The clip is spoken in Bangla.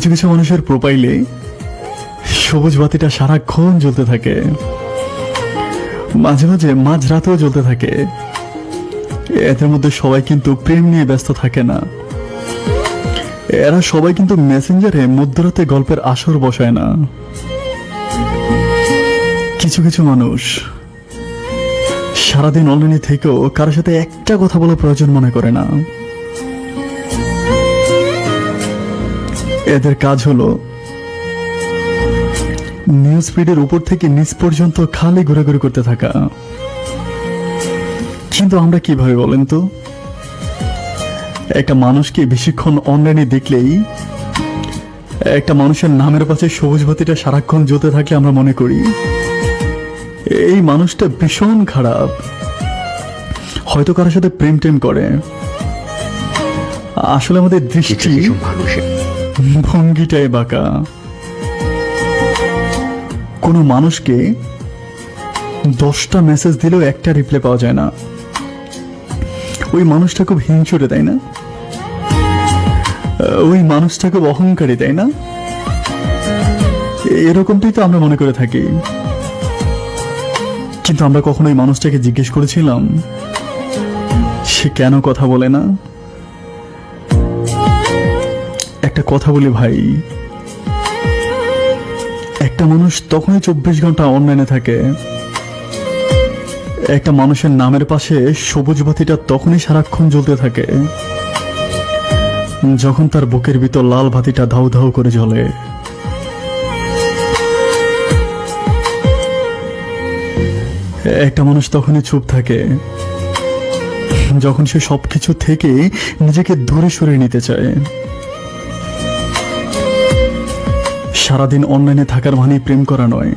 কিছু কিছু মানুষের প্রোফাইলে সবুজ বাতিটা সারাক্ষণ জ্বলতে থাকে, মাঝে মাঝে মাঝরাতেও জ্বলতে থাকে। এদের মধ্যে সবাই কিন্তু প্রেম নিয়ে ব্যস্ত থাকে না। এরা সবাই কিন্তু মেসেঞ্জারে মধ্যরাতে গল্পের আসর বসায় না। কিছু কিছু মানুষ সারাদিন অনলাইনে থেকেও কারোর সাথে একটা কথা বলার প্রয়োজন মনে করে না। এদের কাজ হলো নিউজ ফিডের উপর থেকে নিচ পর্যন্ত খালি ঘোরাঘুরি করতে থাকা। কিন্তু আমরা কিভাবে বলেন তো, একটা মানুষকে বেশিক্ষণ অনলাইনে দেখলেই, একটা মানুষের নামের পাশে সবুজ বাতিটা সারাক্ষণ জ্বলতে থাকলে আমরা মনে করি এই মানুষটা ভীষণ খারাপ, হয়তো কারোর সাথে প্রেম টেম করে। আসলে আমাদের দৃষ্টি ভঙ্গিটাই বাঁকা। কোনো মানুষকে 10টা মেসেজ দিলেও একটা রিপ্লাই পাওয়া যায় না, ওই মানুষটা খুব হিংসুটে, তাই না? ওই মানুষটা খুব অহংকারী, তাই না? এরকমটাই তো আমরা মনে করে থাকি। কিন্তু আমরা কখনো ওই মানুষটাকে জিজ্ঞেস করেছিলাম সে কেন কথা বলে না? একটা কথা বলি ভাই, একটা মানুষ তখনই 24 ঘন্টা অনলাইনে থাকে, একটা মানুষের নামের পাশে সবুজ বাতিটা তখনই সারাক্ষণ জ্বলতে থাকে যখন তার বুকের ভিতর লাল বাতিটা ধাউ ধাউ করে জ্বলে। একটা মানুষ তখনই চুপ থাকে যখন সে সবকিছু থেকে নিজেকে দূরে সরিয়ে নিতে চায়। সারাদিন অনলাইনে থাকার মানে প্রেম করা নয়।